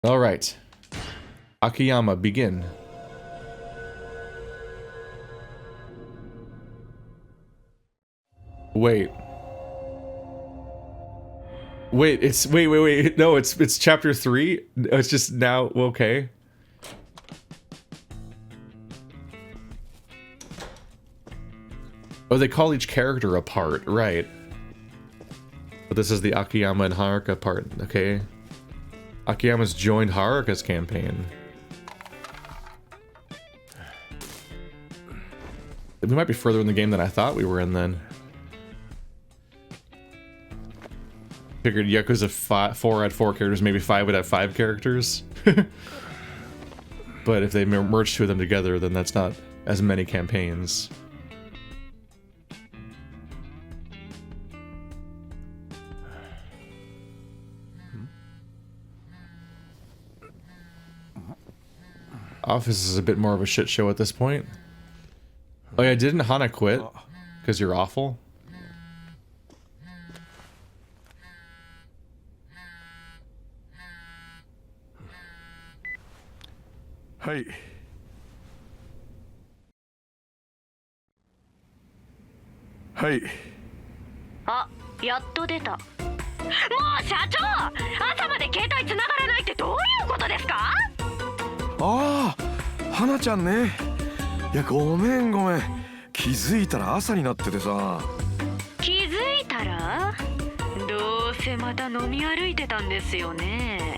All right. Akiyama, begin. Wait. Wait, it's wait. No, it's chapter 3. It's just now okay. Oh, they call each character a part, right? But this is the Akiyama and Haruka part, okay? Akiyama's joined Haruka's campaign. We might be further in the game than I thought we were in then. Figured Yakuza 4 had 4 characters, maybe 5 would have 5 characters. But if they merge 2 of them together, then that's not as many campaigns. Office is a bit more of a shit show at this point. Oh yeah, didn't Hana quit? Because you're awful? Hey. Hey. あ、やっと出た。もう社長、朝まで携帯繋がらないってどういうことですか？ああ、花ちゃんね。いや、ごめん。気づいたら朝になっててさ。気づいたら？どうせまた飲み歩いてたんですよね。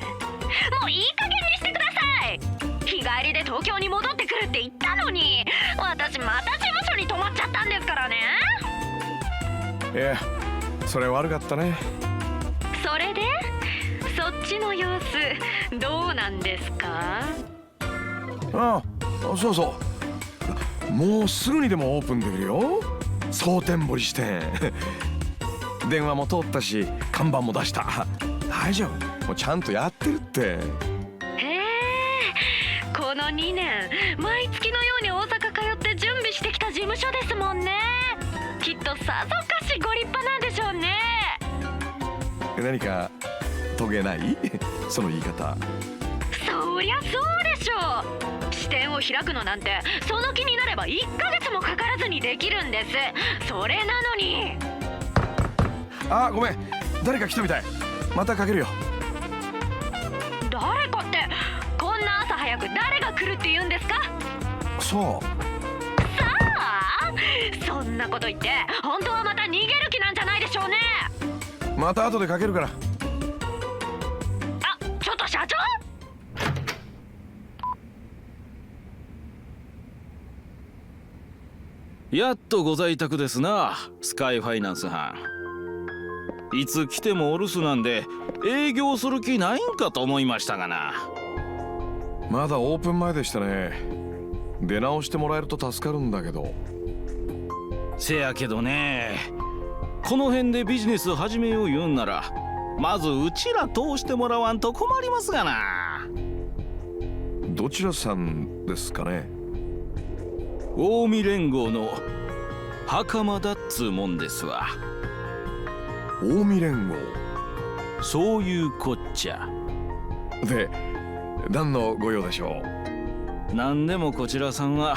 もういい加減にしてください。日帰りで東京に戻ってくるって言ったのに、私また事務所に泊まっちゃったんですからね。いや、それ悪かったね。それで、そっちの様子どうなんですか？ああ、そうもうすぐにでもオープンできるよ。蒼天堀支店。電話も通ったし看板も出した。大丈夫、もうちゃんとやってるって。へえ、この2年毎月のように大阪通って準備してきた事務所ですもんね。きっとさぞかしご立派なんでしょうね。何か遂げない？その言い方。そりゃそうでしょう。支店を開くのなんてその気になれば1ヶ月もかからずにできるんです。それなのに。あ、ごめん、誰か来たみたい。またかけるよ。誰かってこんな朝早く誰が来るって言うんですか？そうさあ、そんなこと言って本当はまた逃げる気なんじゃないでしょうね。また後でかけるから。あ、ちょっと社長。やっとご在宅ですな、スカイファイナンス班。いつ来てもお留守なんで営業する気ないんかと思いましたがな。まだオープン前でしたね。出直してもらえると助かるんだけど。せやけどね、この辺でビジネス始めよう言うんならまずうちら通してもらわんと困りますがな。どちらさんですかね？近江連合の袴だっつうもんですわ。近江連合。そういうこっちゃ。で、何のご用でしょう？なんでもこちらさんは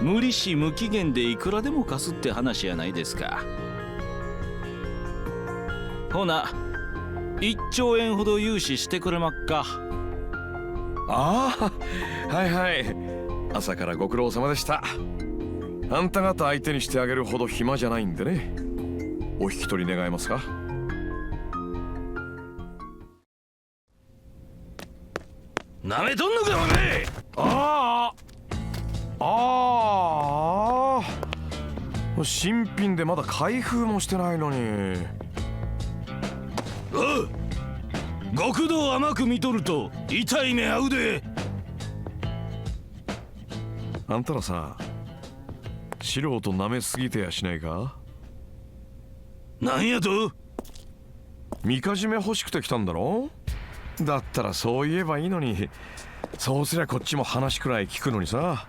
無利子無期限でいくらでも貸すって話やないですか。ほな、1兆円ほど融資してくれまっか。ああ、はい。朝からご苦労様でした。あんた方相手にしてあげるほど暇じゃないんでね。お引き取り願えますか？なめとんのかおめ。新品でまだ開封もしてないのに。おう、極道甘く見とると痛い目合うで。あんたらさ、素人舐めすぎてやしないか？なんやと？みかじめ欲しくて来たんだろ？だったらそう言えばいいのに。そうすりゃこっちも話くらい聞くのにさ。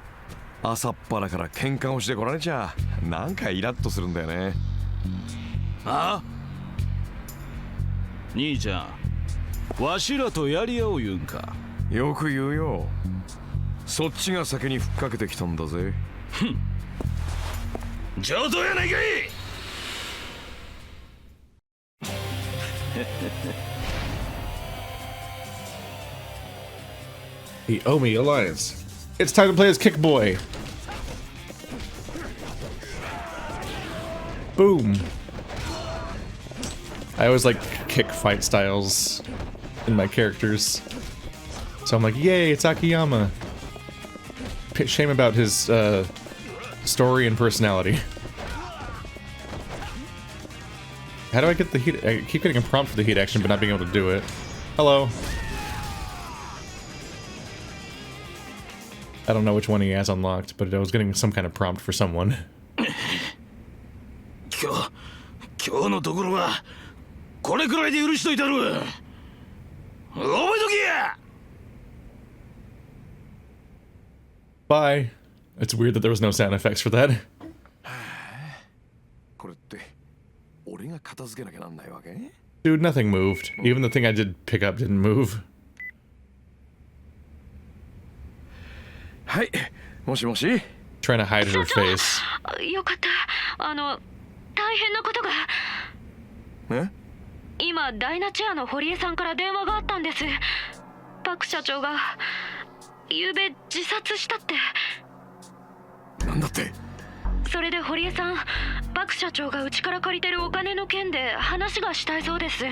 朝っぱらから喧嘩をしてこられちゃなんかイラッとするんだよね。あ？兄ちゃん、わしらとやり合おう言うんか。よく言うよ。そっちが先にふっかけてきたんだぜ。上等やないかい。The Omi Alliance. It's time to play as Kick Boy. Boom. I always like kick fight styles in my characters. So I'm like, yay, it's Akiyama. Shame about his story and personality. How do I get the heat? I keep getting a prompt for the heat action, but not being able to do it. Hello. I don't know which one he has unlocked, but I was getting some kind of prompt for someone. 今日のところはこれくらいで許しといたる。覚えとけや。Bye. It's weird that there was no sound effects for that. これって俺が片付けなきゃなんないわけ？ Dude, nothing moved. Even the thing I did pick up didn't move. はい、もしもし。Trying to hide her face. よかった。大変なことが。え？今ダイナチェアの堀江さんから電話があったんです。パク社長が昨べ自殺したって。なんだって？それで堀江さん、パク社長がうちから借りてるお金の件で話がしたいそうです。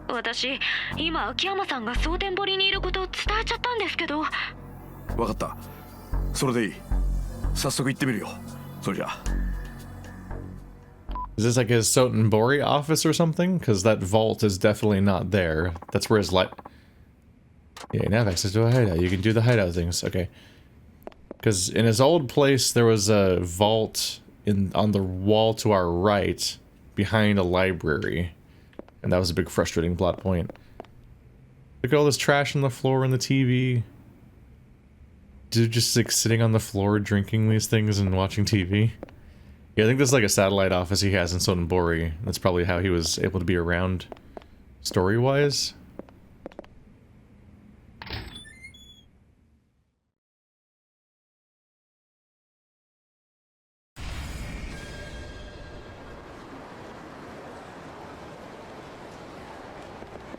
私今秋山さんが蒼天堀にいることを伝えちゃったんですけど。わかった。それでいい。早速行ってみるよ。それじゃ。Is this like his Sotenbori office or something? Because that vault is definitely not there. That's where his light... Yeah, you have access to a hideout. You can do the hideout things. Okay. Because in his old place, there was a vault on the wall to our right, behind a library. And that was a big frustrating plot point. Look at all this trash on the floor and the TV. Dude just like sitting on the floor drinking these things and watching TV. Yeah, I think this is like a satellite office he has in Sotenbori. That's probably how he was able to be around story-wise.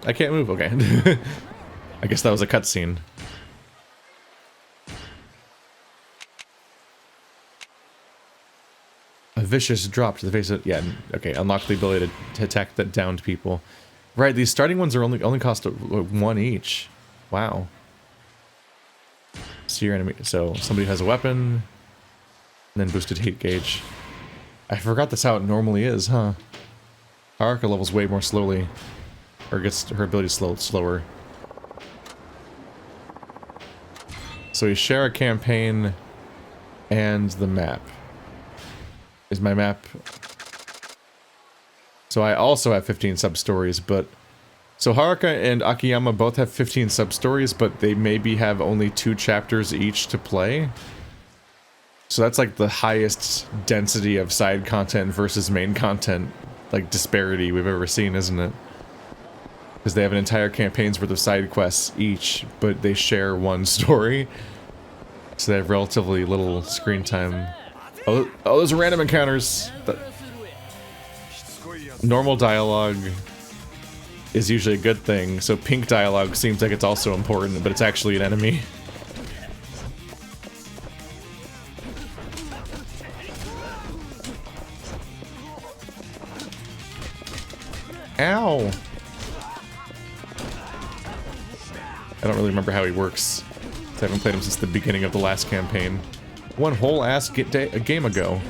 I can't move, okay. I guess that was a cutscene. A vicious drop to the face of... Yeah, okay, unlock the ability to attack the downed people. Right, these starting ones are only cost one each. Wow. See your enemy... So, somebody has a weapon, and then boosted heat gauge. I forgot that's how it normally is, huh? Haruka levels way more slowly. Or gets her ability slower. So we share a campaign and the map. Is my map... So I also have 15 sub-stories, but... So Haruka and Akiyama both have 15 sub-stories, but they maybe have only 2 chapters each to play. So that's like the highest density of side content versus main content, like, disparity we've ever seen, isn't it? Because they have an entire campaign's worth of side quests each, but they share one story. So they have relatively little screen time. Oh, those are random encounters. Normal dialogue is usually a good thing, so pink dialogue seems like it's also important, but it's actually an enemy. Ow! I don't really remember how he works. I haven't played him since the beginning of the last campaign. One whole ass a game ago.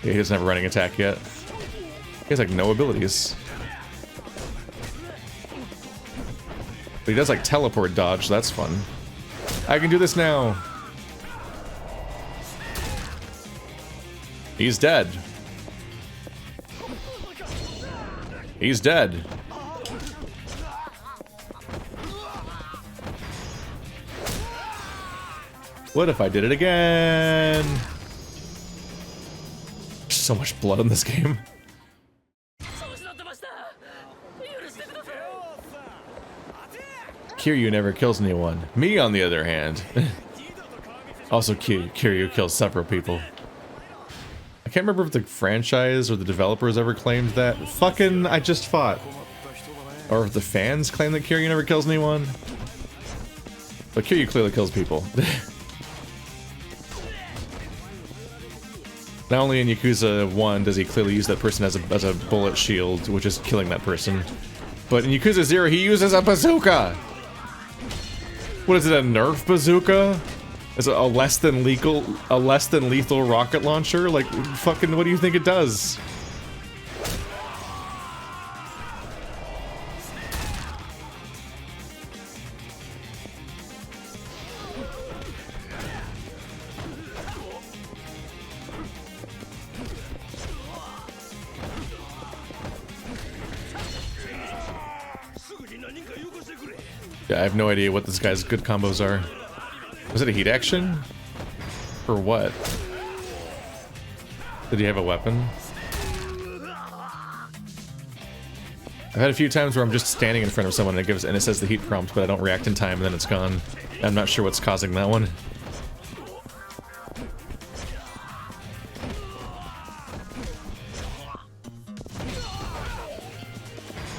Yeah, he doesn't have a running attack yet. He has like no abilities. But he does like teleport dodge, so that's fun. I can do this now. He's dead. He's dead. What if I did it again? There's so much blood in this game. Kiryu never kills anyone. Me, on the other hand. Also, Kiryu kills several people. I can't remember if the franchise or the developers ever claimed that. Fucking, I just fought. Or if the fans claim that Kiryu never kills anyone. But Kiryu clearly kills people. Not only in Yakuza 1 does he clearly use that person as a bullet shield, which is killing that person, but in Yakuza 0 he uses a bazooka! What is it, a Nerf bazooka? Is it a less than lethal rocket launcher? Like, fucking, what do you think it does? Yeah, I have no idea what this guy's good combos are. Was it a heat action? Or what? Did he have a weapon? I've had a few times where I'm just standing in front of someone and it says the heat prompt, but I don't react in time and then it's gone. I'm not sure what's causing that one.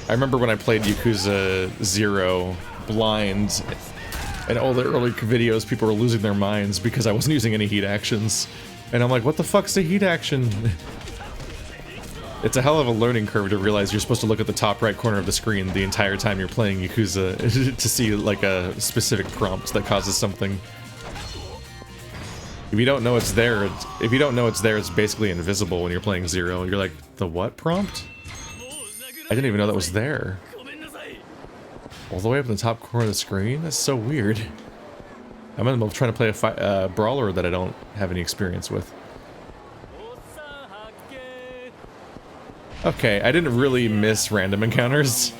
I remember when I played Yakuza 0 blind, and all the early videos, people were losing their minds because I wasn't using any heat actions. And I'm like, what the fuck's a heat action? It's a hell of a learning curve to realize you're supposed to look at the top right corner of the screen the entire time you're playing Yakuza to see like a specific prompt that causes something. If you don't know it's there, it's basically invisible when you're playing 0. You're like, the what prompt? I didn't even know that was there. All the way up in the top corner of the screen? That's so weird. I'm in the middle of trying to play a brawler that I don't have any experience with. Okay, I didn't really miss random encounters.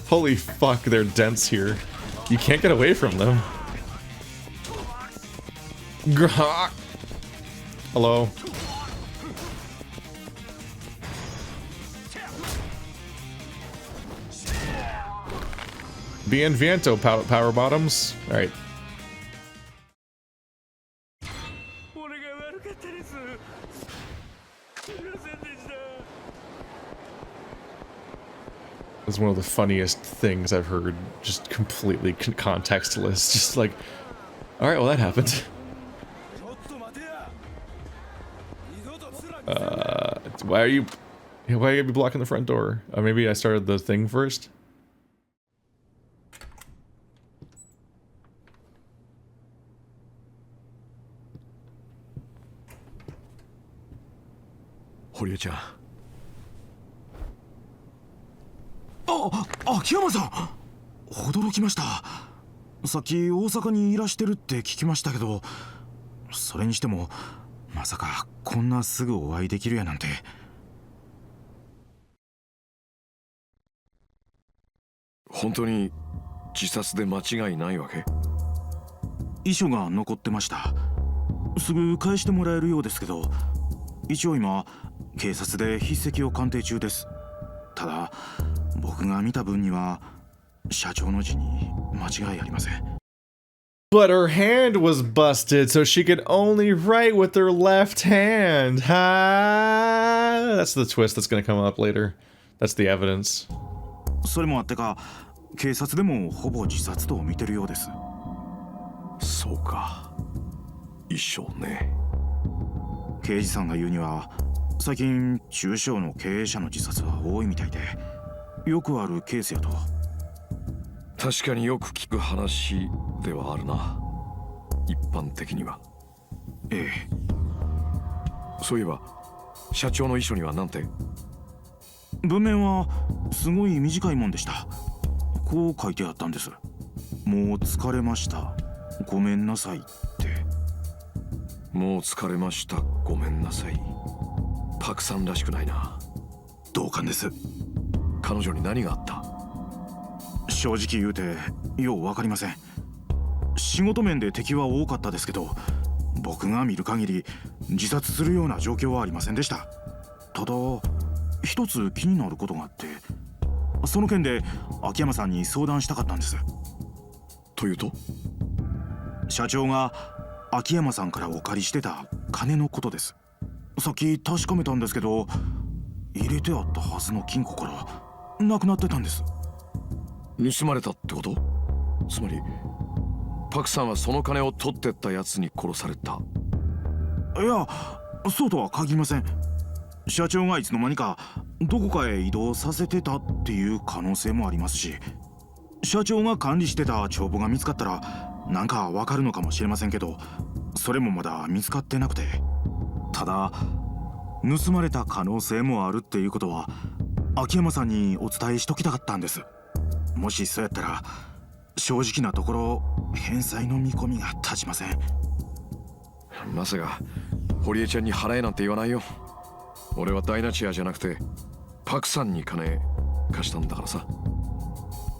Holy fuck, they're dense here. You can't get away from them. Hello. Bien viento, power bottoms. Alright. That's one of the funniest things I've heard. Just completely contextless. Just like, alright, well that happened. Why are you gonna be blocking the front door? Maybe I started the thing first? Horia-chan. Akiyama さん、驚きました。さっき大阪にいらしてるって聞きましたけど、それにしてもまさかこんなすぐお会いできるやなんて。本当に自殺で間違いないわけ？遺書が残ってました。すぐ返してもらえるようですけど、一応今警察で筆跡を鑑定中です。ただ僕が見た分には社長の字に間違いありません。But her hand was busted, so she could only write with her left hand. Ha! That's the twist that's gonna come up later. That's the evidence. それもあってか、警察でもほぼ自殺と見てるようです。そうか。一緒ね。刑事さんが言うには、最近中小の経営者の自殺は多いみたいで、よくあるケースやと。確かによく聞く話ではあるな。一般的には。ええ。そういえば社長の遺書にはなんて？文面はすごい短いもんでした。こう書いてあったんです。もう疲れました。ごめんなさいって。もう疲れました。ごめんなさい。パクさんらしくないな。同感です。彼女に何があった？正直言うてよう分かりません。仕事面で敵は多かったですけど、僕が見る限り自殺するような状況はありませんでした。ただ一つ気になることがあって、その件で秋山さんに相談したかったんです。というと？社長が秋山さんからお借りしてた金のことです。さっき確かめたんですけど、入れてあったはずの金庫からなくなってたんです。盗まれたってこと？つまりパクさんはその金を取ってったやつに殺された？いや、そうとは限りません。社長がいつの間にかどこかへ移動させてたっていう可能性もありますし、社長が管理してた帳簿が見つかったらなんかわかるのかもしれませんけど、それもまだ見つかってなくて。ただ盗まれた可能性もあるっていうことは秋山さんにお伝えしときたかったんです。もしそうやったら正直なところ返済の見込みが立ちません。まさか堀江ちゃんに払えなんて言わないよ。俺はダイナチアじゃなくてパクさんに金貸したんだからさ。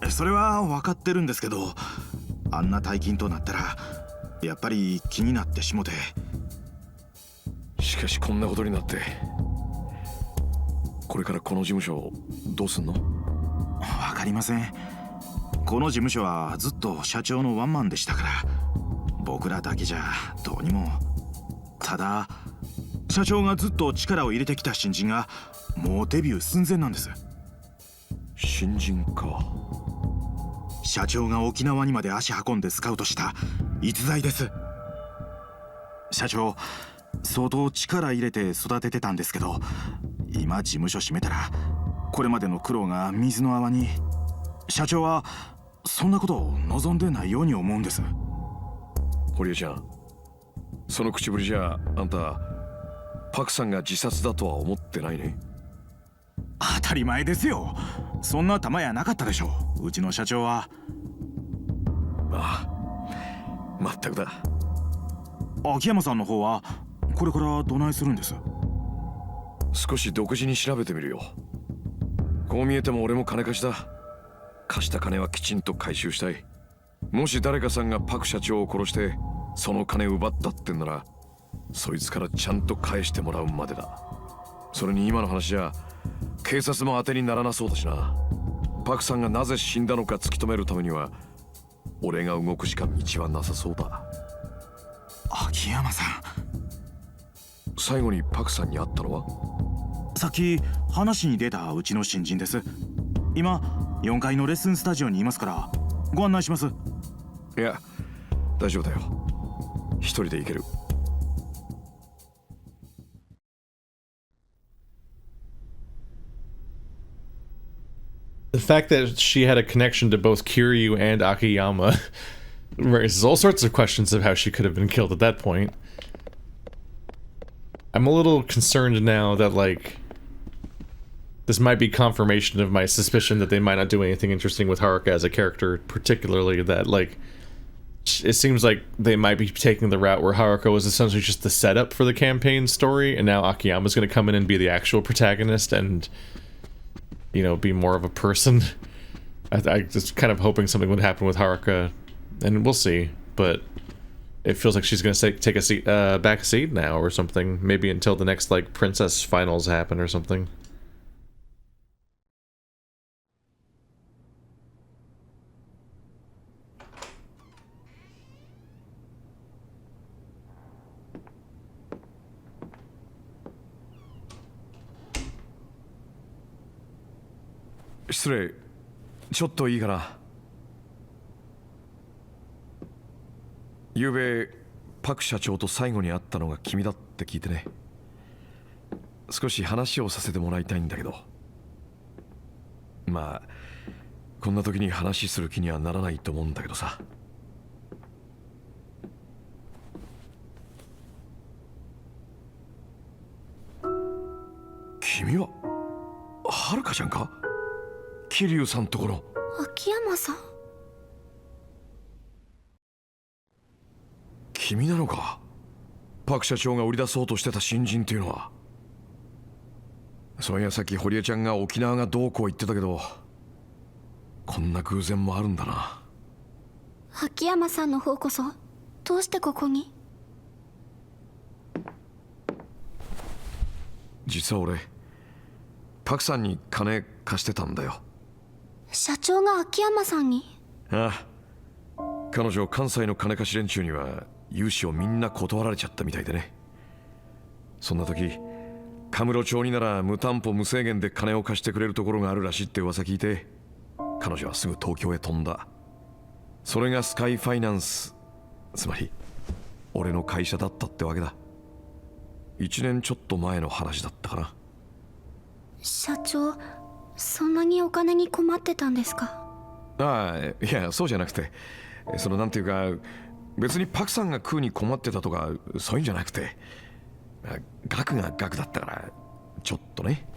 それは分かってるんですけど、あんな大金となったらやっぱり気になってしもて。しかしこんなことになって、これからこの事務所どうすんの？分かりません。この事務所はずっと社長のワンマンでしたから、僕らだけじゃどうにも。ただ社長がずっと力を入れてきた新人がもうデビュー寸前なんです。新人か。社長が沖縄にまで足運んでスカウトした逸材です。社長相当力入れて育ててたんですけど、今事務所閉めたらこれまでの苦労が水の泡に。社長はそんなことを望んでないように思うんです。堀江ちゃん、その口ぶりじゃあんたパクさんが自殺だとは思ってないね？当たり前ですよ。そんな玉やなかったでしょう、うちの社長は。ああ、まったくだ。秋山さんの方はこれからどないするんです？少し独自に調べてみるよ。こう見えても俺も金貸しだ。貸した金はきちんと回収したい。もし誰かさんがパク社長を殺してその金奪ったってんなら、そいつからちゃんと返してもらうまでだ。それに今の話じゃ警察も当てにならなそうだしな。パクさんがなぜ死んだのか突き止めるためには俺が動くしか道はなさそうだ。秋山さん、最後にパクさんに会ったのは？さっき話に出たうちの新人です。今4階のレッスンスタジオにいますからご案内します。いや大丈夫だよ、一人で行ける。The fact that she had a connection to both Kiryu and Akiyama raises all sorts of questions of how she could have been killed at that point. I'm a little concerned now that, like, this might be confirmation of my suspicion that they might not do anything interesting with Haruka as a character, particularly that, like, it seems like they might be taking the route where Haruka was essentially just the setup for the campaign story, and now Akiyama's going to come in and be the actual protagonist and, you know, be more of a person. I just kind of hoping something would happen with Haruka, and we'll see, but it feels like she's going to take a seat, back seat now or something, maybe until the next, like, princess finals happen or something. Sorry, ちょっといいかな。昨べパク社長と最後に会ったのが君だって聞いてね。少し話をさせてもらいたいんだけど。まあこんな時に話する気にはならないと思うんだけどさ。君ははるかちゃんか？桐生さんところ。秋山さん。君なのか？パク社長が売り出そうとしてた新人っていうのは。そういやさっき堀江ちゃんが沖縄がどうこう言ってたけど、こんな偶然もあるんだな。秋山さんの方こそどうしてここに？実は俺パクさんに金貸してたんだよ。社長が秋山さんに？ああ、彼女関西の金貸し連中には融資をみんな断られちゃったみたいでね。そんな時カムロ町になら無担保無制限で金を貸してくれるところがあるらしいって噂聞いて、彼女はすぐ東京へ飛んだ。それがスカイファイナンス、つまり俺の会社だったってわけだ。1年ちょっと前の話だったかな。社長、そんなにお金に困ってたんですか？ああ、いやそうじゃなくて、なんていうか、別にパクさんが食うに困ってたとかそういうんじゃなくて、額が額だったからちょっとね。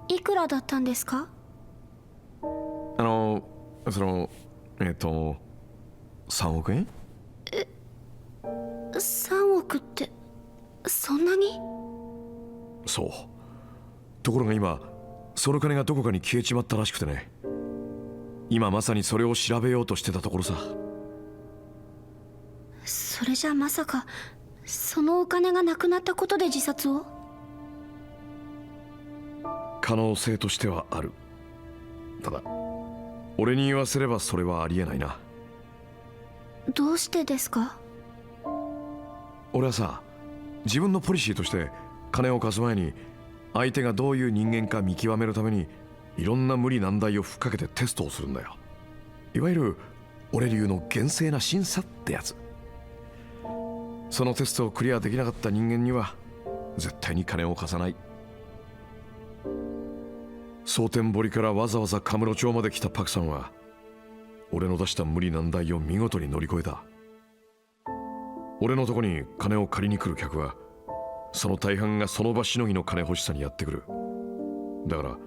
いくらだったんですか？3億円。3億ってそんなに？そう。ところが今その金がどこかに消えちまったらしくてね。今まさにそれを調べようとしてたところさ。それじゃまさかそのお金がなくなったことで自殺を？可能性としてはある。ただ俺に言わせればそれはありえないな。どうしてですか？俺はさ、自分のポリシーとして金を貸す前に相手がどういう人間か見極めるためにいろんな無理難題をふっかけてテストをするんだよ。いわゆる俺流の厳正な審査ってやつ。そのテストをクリアできなかった人間には絶対に金を貸さない。蒼天堀からわざわざカムロ町まで来たパクさんは俺の出した無理難題を見事に乗り越えた。俺のとこに金を借りに来る客はその大半がその場しのぎの金欲しさにやってくる。だから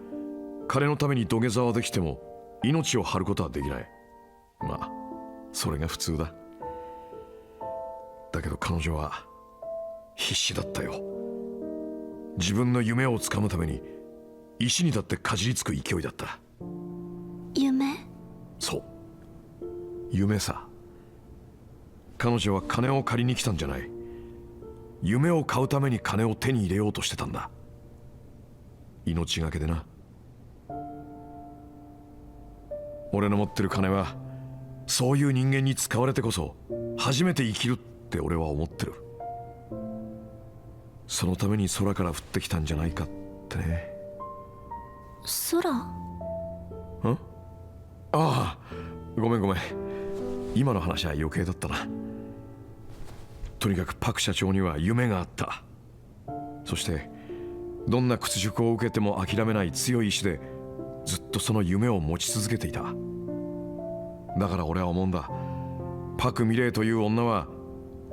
金のために土下座はできても命を張ることはできない。まあそれが普通だ。だけど彼女は必死だったよ。自分の夢をつかむために石にだってかじりつく勢いだった。夢？そう、夢さ。彼女は金を借りに来たんじゃない。夢を買うために金を手に入れようとしてたんだ。命がけでな。俺の持ってる金はそういう人間に使われてこそ初めて生きるって俺は思ってる。そのために空から降ってきたんじゃないかってね。空？ああ、ごめん。今の話は余計だったな。とにかくパク社長には夢があった。そしてどんな屈辱を受けても諦めない強い意志でずっとその夢を持ち続けていた。だから俺は思うんだ。パク・ミレイという女は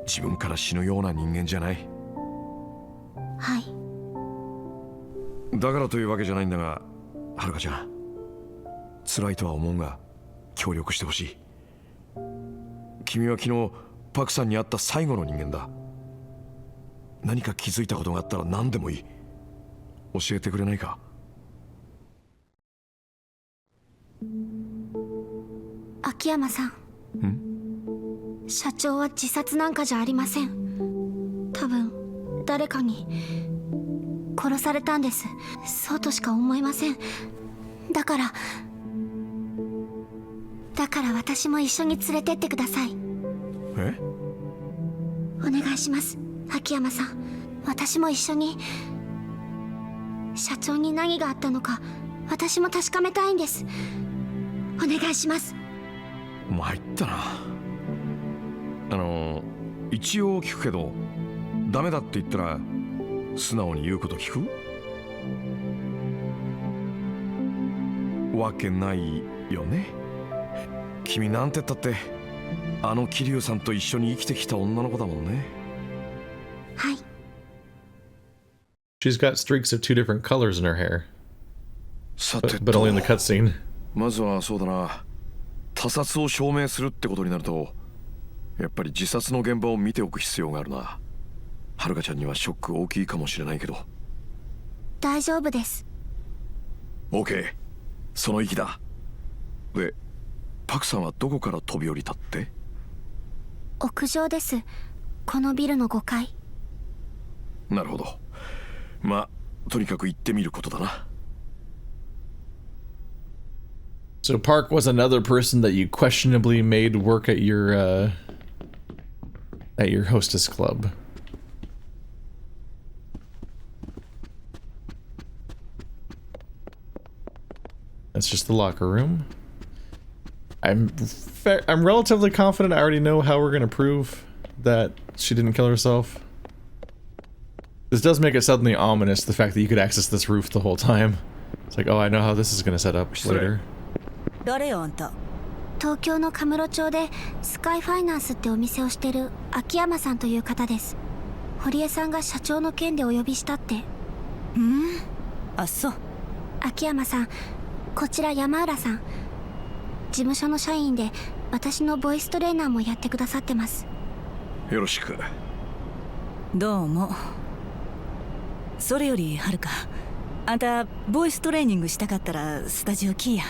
自分から死ぬような人間じゃない。はい。だからというわけじゃないんだが、はるかちゃん、辛いとは思うが協力してほしい。君は昨日パクさんに会った最後の人間だ。何か気づいたことがあったら何でもいい。教えてくれないか？秋山さん。社長は自殺なんかじゃありません。多分誰かに殺されたんです。そうとしか思えません。だから私も一緒に連れてってください。え？お願いします、秋山さん。私も一緒に。社長に何があったのか私も確かめたいんです。お願いします。参ったな。一応聞くけど、ダメだって言ったら素直に言うこと聞くわけないよね。君なんて言ったって桐生さんと一緒に生きてきた女の子だもんね。はい。 She's got streaks of 2 different colors in her hair, さて but only in the cutscene. まずはそうだな、他殺を証明するってことになるとやっぱり自殺の現場を見ておく必要があるな。はるかちゃんにはショック大きいかもしれないけど。大丈夫です。 OK、 その意気だ。でパクさんはどこから飛び降りたって？屋上です。このビルの5階。なるほど。まあとにかく行ってみることだな。So Park was another person that you questionably made work at your hostess club. That's just the locker room. I'm relatively confident I already know how we're gonna prove that she didn't kill herself. This does make it suddenly ominous, the fact that you could access this roof the whole time. It's like, oh, I know how this is gonna set up later. 誰よあんた？東京のカムロ町でスカイファイナンスってお店をしてる秋山さんという方です。堀江さんが社長の件でお呼びしたって。あ、そう。秋山さん、こちら山浦さん。事務所の社員で私のボイストレーナーもやってくださってます。よろしく。どうも。それよりはるか、あんたボイストレーニングしたかったらスタジオ来いや。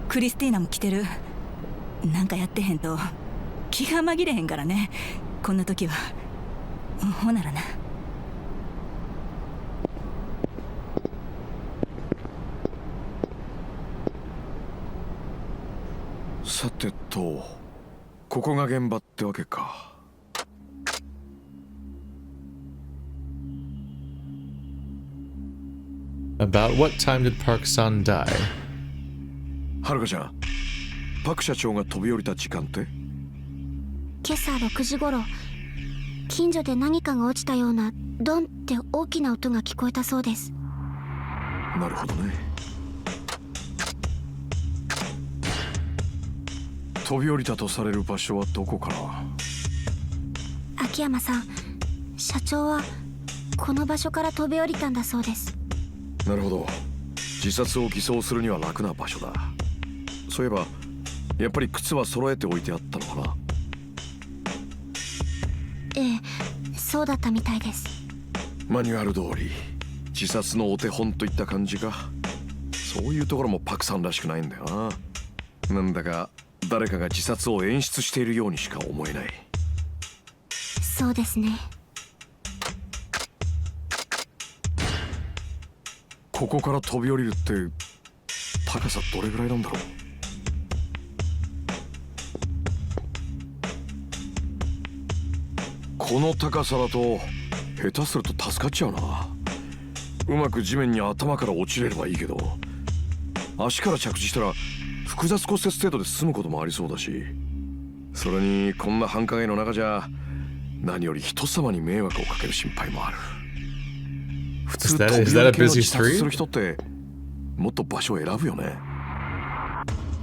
クリスティーナも来てる。なんかやってへんと気が紛れへんからね、こんな時は。ほならな。さてと、ここが現場ってわけか。About what time did Park-san die? はるかちゃん、パク社長が飛び降りた時間って？今朝6時頃、近所で何かが落ちたようなドンって大きな音が聞こえたそうです。なるほどね。飛び降りたとされる場所はどこかな？秋山さん、社長はこの場所から飛び降りたんだそうです。なるほど。自殺を偽装するには楽な場所だ。そういえばやっぱり靴は揃えておいてあったのかな？ええ、そうだったみたいです。マニュアル通り自殺のお手本といった感じか。そういうところもパクさんらしくないんだよな。なんだか誰かが自殺を演出しているようにしか思えない。そうですね。ここから飛び降りるって高さどれぐらいなんだろう？この高さだと下手すると助かっちゃうな。うまく地面に頭から落ちれればいいけど、足から着地したら複雑骨折程度で済むこともありそうだし、それにこんな繁華街の中じゃ何より人様に迷惑をかける心配もある。普通飛び降り系の自殺する人ってもっと場所を選ぶよね。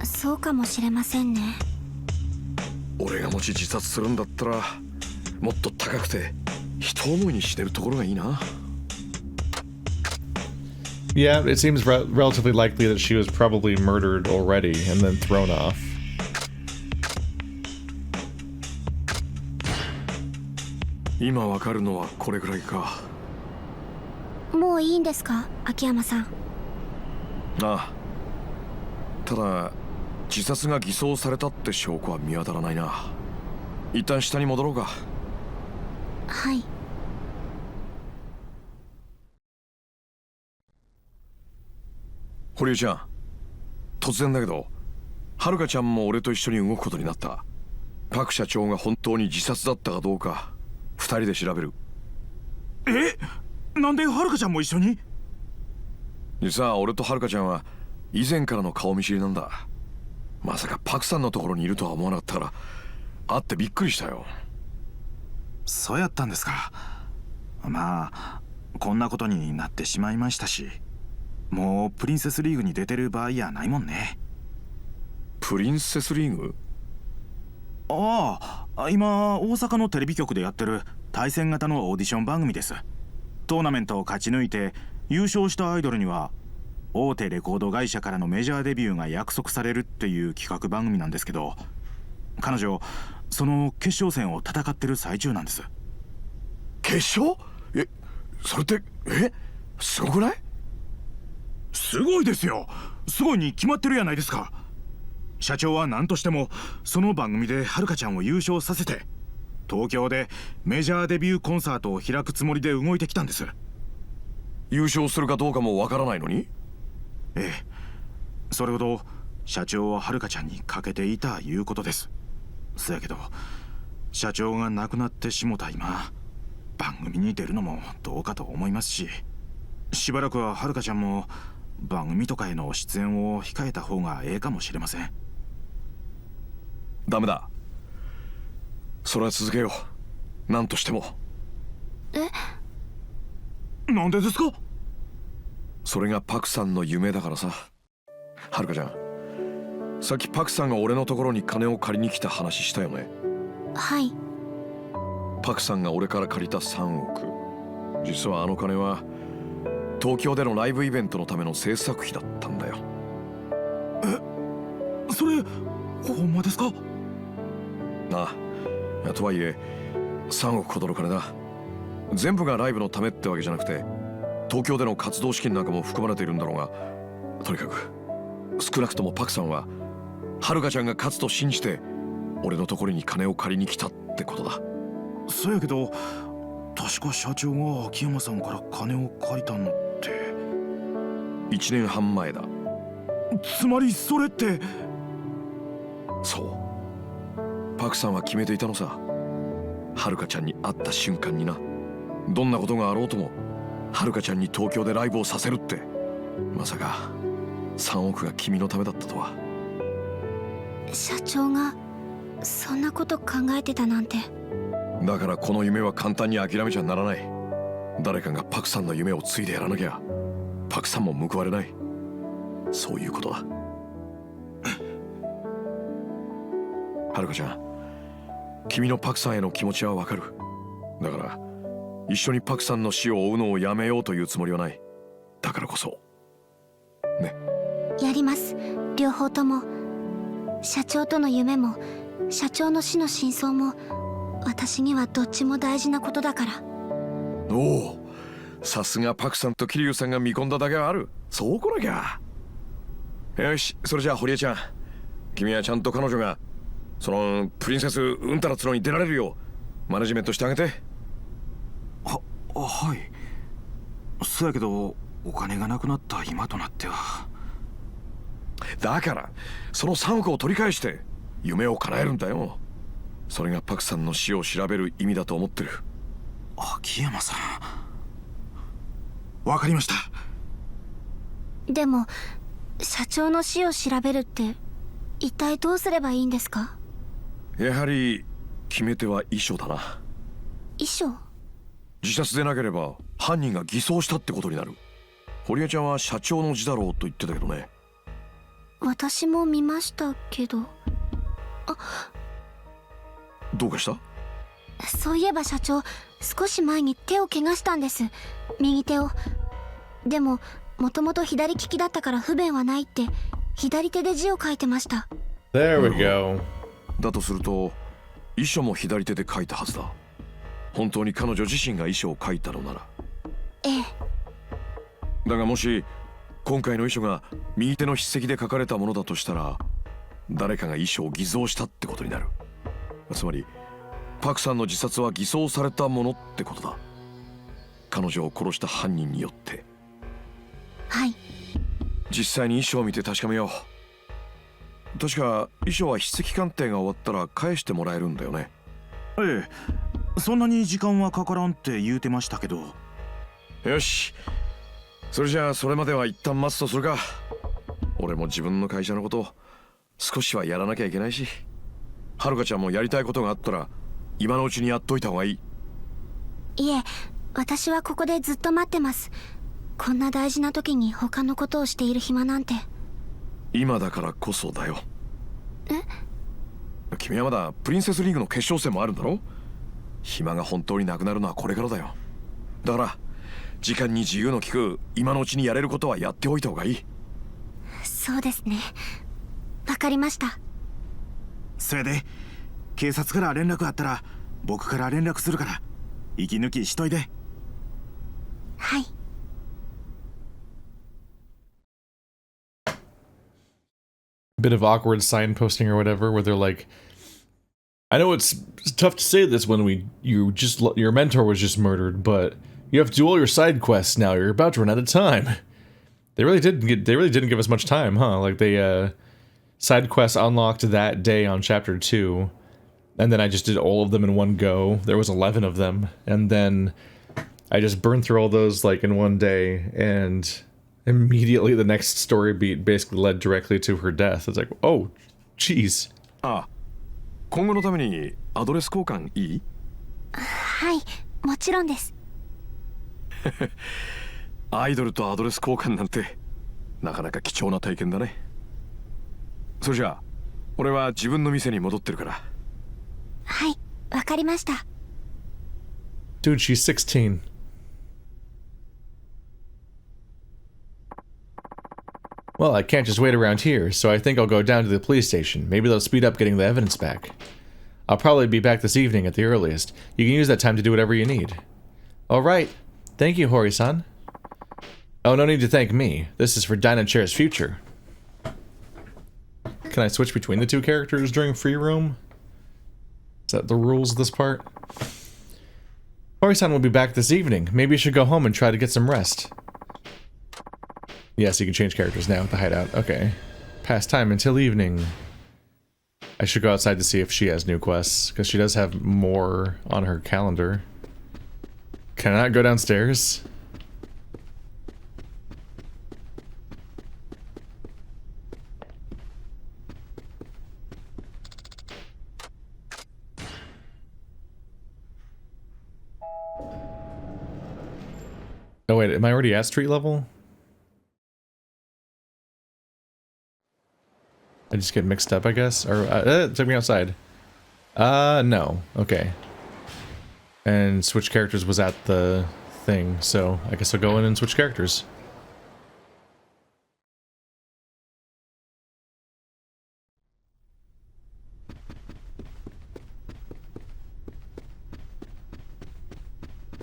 そうかもしれませんね。俺がもし自殺するんだったらもっと高くて人思いにしてるところがいいな。Yeah, it seems relatively likely that she was probably murdered already and then thrown off. 今わかるのはこれぐらいか。もういいんですか、秋山さん。ああ、ただ自殺が偽装されたって証拠は見当たらないな。一旦下に戻ろうか。はい。堀江ちゃん、突然だけどはるかちゃんも俺と一緒に動くことになった。パク社長が本当に自殺だったかどうか二人で調べる。なんではるかちゃんも一緒に？実は俺とはるかちゃんは以前からの顔見知りなんだ。まさかパクさんのところにいるとは思わなかったから会ってびっくりしたよ。そうやったんですか。まあこんなことになってしまいましたし、もうプリンセスリーグに出てる場合やないもんね。プリンセスリーグ？ああ、今大阪のテレビ局でやってる対戦型のオーディション番組です。トーナメントを勝ち抜いて優勝したアイドルには大手レコード会社からのメジャーデビューが約束されるっていう企画番組なんですけど、彼女その決勝戦を戦ってる最中なんです。決勝？それってすごくない？すごいですよ。すごいに決まってるやないですか。社長は何としてもその番組ではるかちゃんを優勝させて東京でメジャーデビューコンサートを開くつもりで動いてきたんです。優勝するかどうかもわからないのに？ええ、それほど社長ははるかちゃんにかけていたいうことです。そやけど社長が亡くなってしもた今、番組に出るのもどうかと思いますし、しばらくははるかちゃんも番組とかへの出演を控えた方がええかもしれません。ダメだ。それは続けよう。何としても。なんでですか？それがパクさんの夢だからさ。はるかちゃん、さっきパクさんが俺のところに金を借りに来た話したよね。はい。パクさんが俺から借りた3億。実はあの金は東京でのライブイベントのための制作費だったんだよ。それほんまですか？なあ、とはいえ3億ほどの金だ。全部がライブのためってわけじゃなくて、東京での活動資金なんかも含まれているんだろうが、とにかく少なくともパクさんははるかちゃんが勝つと信じて俺のところに金を借りに来たってことだ。そやけど確か社長が秋山さんから金を借りたのって1年半前だ。つまりそれって。そう、パクさんは決めていたのさ。はるかちゃんに会った瞬間にな、どんなことがあろうともはるかちゃんに東京でライブをさせるって。まさか3億が君のためだったとは。社長がそんなこと考えてたなんて。だからこの夢は簡単に諦めちゃならない。誰かがパクさんの夢を継いでやらなきゃパクさんも報われない。そういうことだ。はるかちゃん、君のパクさんへの気持ちはわかる。だから一緒にパクさんの死を追うのをやめようというつもりはない。だからこそね。やります、両方とも。社長との夢も社長の死の真相も私にはどっちも大事なことだから。おお、さすがパクさんと桐生さんが見込んだだけはある。そうこなきゃ。よし、それじゃあ堀江ちゃん、君はちゃんと彼女がそのプリンセスうんたらつのに出られるようマネジメントしてあげて。はい。そやけどお金がなくなった今となっては。だからその3億を取り返して夢を叶えるんだよ。それがパクさんの死を調べる意味だと思ってる。秋山さん、わかりました。でも社長の死を調べるって一体どうすればいいんですか？やはり決め手は遺書だな。遺書？自殺でなければ犯人が偽装したってことになる。堀江ちゃんは社長の字だろうと言ってたけどね。私も見ましたけど。どうかした？そういえば社長、少し前に手を怪我したんです。右手を。でももともと左利きだったから不便はないって左手で字を書いてました。 There we go. だとすると遺書も左手で書いたはずだ。本当に彼女自身が遺書を書いたのなら。ええ。だがもし今回の遺書が右手の筆跡で書かれたものだとしたら、誰かが遺書を偽造したってことになる。つまりパクさんの自殺は偽装されたものってことだ。彼女を殺した犯人によって。はい。実際に遺書を見て確かめよう。確か遺書は筆跡鑑定が終わったら返してもらえるんだよね。ええ、そんなに時間はかからんって言うてましたけど。よし、それじゃあそれまでは一旦待つとするか。俺も自分の会社のこと少しはやらなきゃいけないし、はるかちゃんもやりたいことがあったら今のうちにやっといた方がいい。いえ、私はここでずっと待ってます。こんな大事な時に他のことをしている暇なんて。今だからこそだよ。え？君はまだプリンセスリーグの決勝戦もあるんだろ。暇が本当になくなるのはこれからだよ。だから時間に自由の利く今のうちにやれることはやっておいた方がいい。そうですね、わかりました。それで警察から連絡あったら僕から連絡するから息抜きしといて。はい。Bit of awkward signposting or whatever, where they're like, I know it's tough to say this when your mentor was just murdered, but you have to do all your side quests now. You're about to run out of time. They really didn't give us much time, huh? Like they side quests unlocked that day on chapter 2, and then I just did all of them in one go. There was 11 of them, and then I just burned through all those like in one day, and immediately the next story beat basically led directly to her death. It's like, oh, jeez. あ、今後のためにアドレス交換いい？はい、もちろんです。アイドルとアドレス交換なんてなかなか貴重な体験だね。それじゃあ俺は自分の店に戻ってるから。はい、わかりました。Dude, she's 16. Well, I can't just wait around here, so I think I'll go down to the police station. Maybe they'll speed up getting the evidence back. I'll probably be back this evening at the earliest. You can use that time to do whatever you need. Alright. Thank you, Hori-san. Oh, no need to thank me. This is for Dynachair's future. Can I switch between the two characters during free roam? Is that the rules of this part? Hori-san will be back this evening. Maybe you should go home and try to get some rest. Yes, you can change characters now with the hideout. Okay. Pass time until evening. I should go outside to see if she has new quests, because she does have more on her calendar. Can I not go downstairs? Oh wait, am I already at street level? I just get mixed up, I guess? Or, it took me outside. No. Okay. And switch characters was at the thing, so I guess I'll go in and switch characters.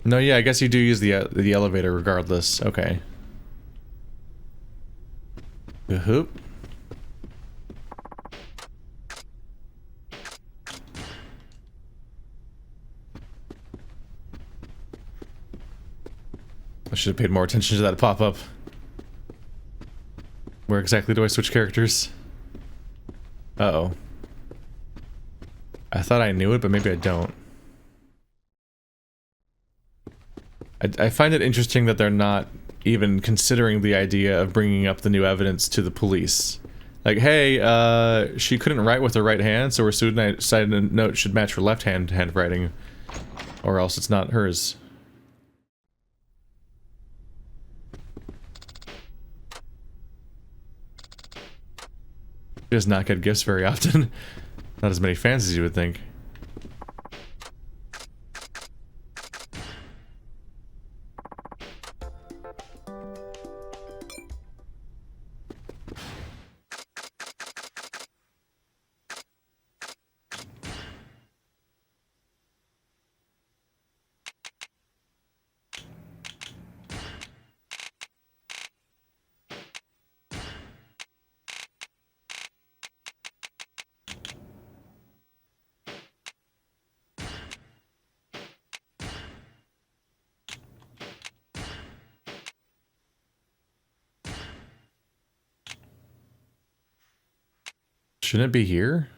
No, yeah, I guess you do use the elevator regardless. Okay. Hoop. I should have paid more attention to that pop-up. Where exactly do I switch characters? Uh-oh. I thought I knew it, but maybe I don't. I find it interesting that they're not even considering the idea of bringing up the new evidence to the police. Like, hey, she couldn't write with her right hand, so her suicide note should match her left hand handwriting. Or else it's not hers. She does not get gifts very often. Not as many fans as you would think. Shouldn't it be here?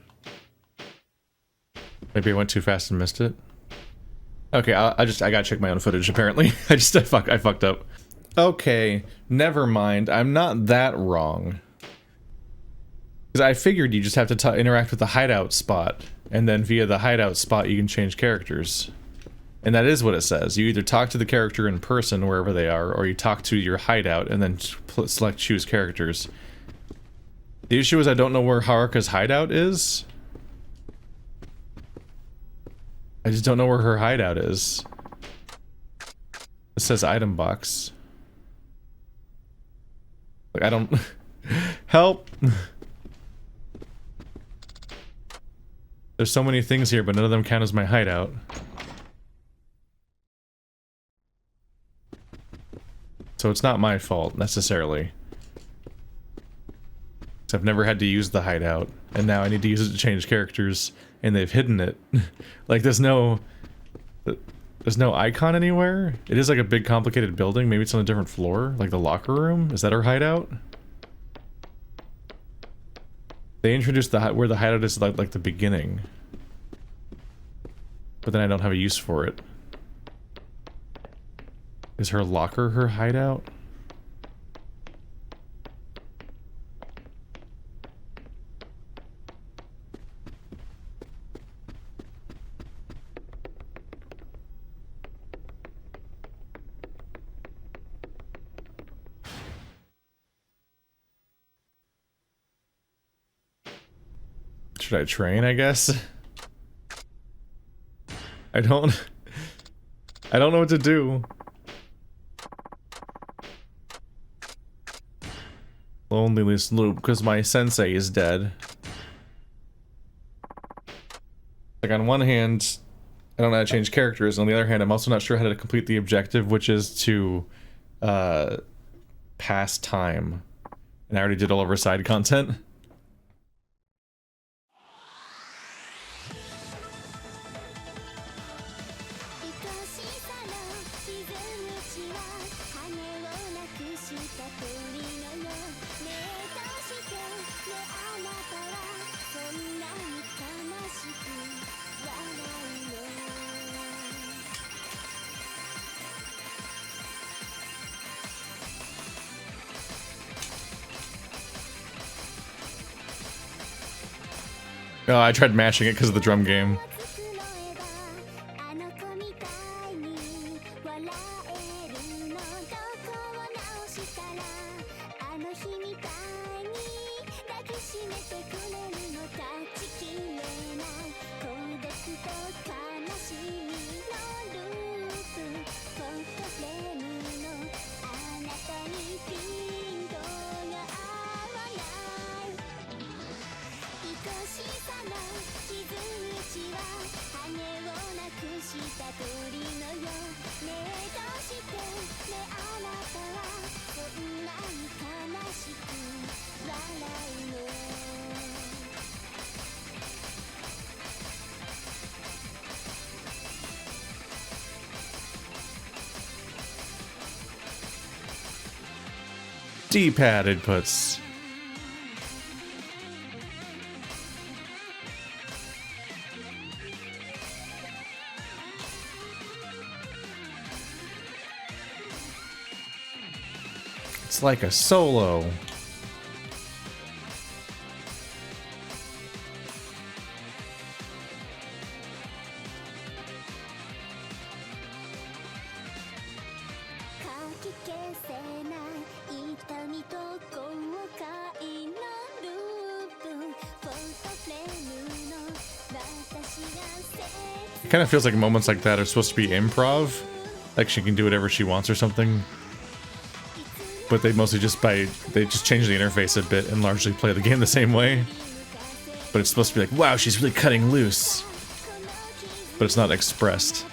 Maybe I went too fast and missed it. Okay, I gotta check my own footage apparently. I fucked up. Okay, never mind. I'm not that wrong. Because I figured you just have to interact with the hideout spot, and then via the hideout spot you can change characters. And that is what it says. You either talk to the character in person wherever they are, or you talk to your hideout and then select choose characters. The issue is I don't know where Haruka's hideout is. I just don't know where her hideout is. It says item box. Like, I don't... Help! There's so many things here, but none of them count as my hideout. So it's not my fault, necessarily. I've never had to use the hideout, and now I need to use it to change characters, and they've hidden it. Like, there's no icon anywhere? It is like a big complicated building, maybe it's on a different floor? Like the locker room? Is that her hideout? They introduced where the hideout is like the beginning. But then I don't have a use for it. Is her locker her hideout? Should I train, I guess? I don't know what to do. Loneliness loop, because my sensei is dead. Like, on one hand, I don't know how to change characters. On the other hand, I'm also not sure how to complete the objective, which is to pass time. And I already did all of our side content. Oh, I tried mashing it because of the drum game. D-pad inputs. It's like a solo. It kind of feels like moments like that are supposed to be improv, like she can do whatever she wants or something. But they mostly just change the interface a bit and largely play the game the same way. But it's supposed to be like, wow, she's really cutting loose. But it's not expressed.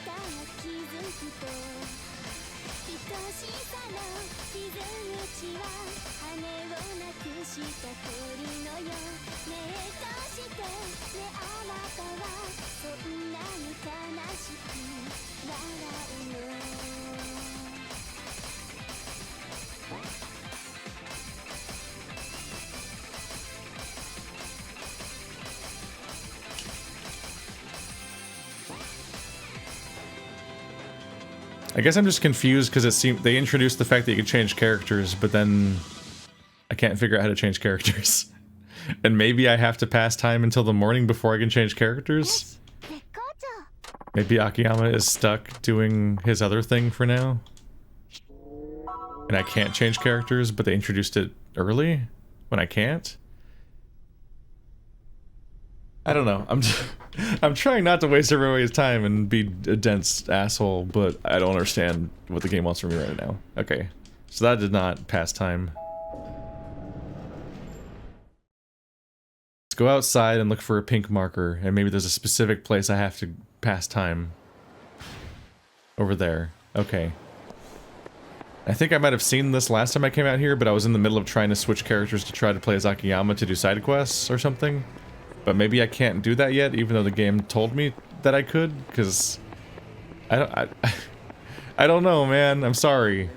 I guess I'm just confused because it seemed they introduced the fact that you could change characters, but then I can't figure out how to change characters. And maybe I have to pass time until the morning before I can change characters? Maybe Akiyama is stuck doing his other thing for now? And I can't change characters, but they introduced it early? When I can't? I don't know. I'm trying not to waste everybody's time and be a dense asshole, but I don't understand what the game wants from me right now. Okay, so that did not pass time. Let's go outside and look for a pink marker, and maybe there's a specific place I have to pass time. Over there. Okay. I think I might have seen this last time I came out here, but I was in the middle of trying to switch characters to try to play as Akiyama to do side quests or something. But maybe I can't do that yet, even though the game told me that I could, because I don't know, man. I'm sorry.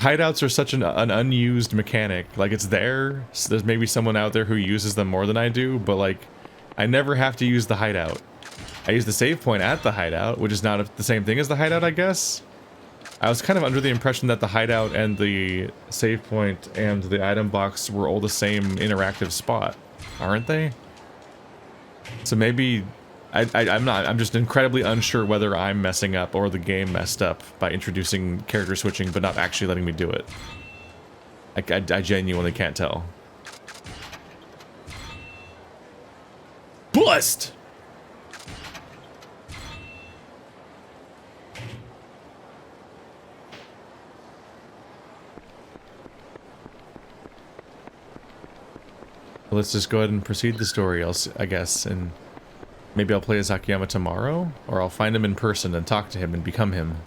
Hideouts are such an unused mechanic. Like, it's there, so there's maybe someone out there who uses them more than I do, but like, I never have to use the hideout. I use the save point at the hideout, which is not the same thing as the hideout, I guess. I was kind of under the impression that the hideout and the save point and the item box were all the same interactive spot, aren't they? So maybe I'm just incredibly unsure whether I'm messing up or the game messed up by introducing character switching but not actually letting me do it. I genuinely can't tell. Bust! Let's just go ahead and proceed the story, I guess, and maybe I'll play as Akiyama tomorrow, or I'll find him in person and talk to him and become him.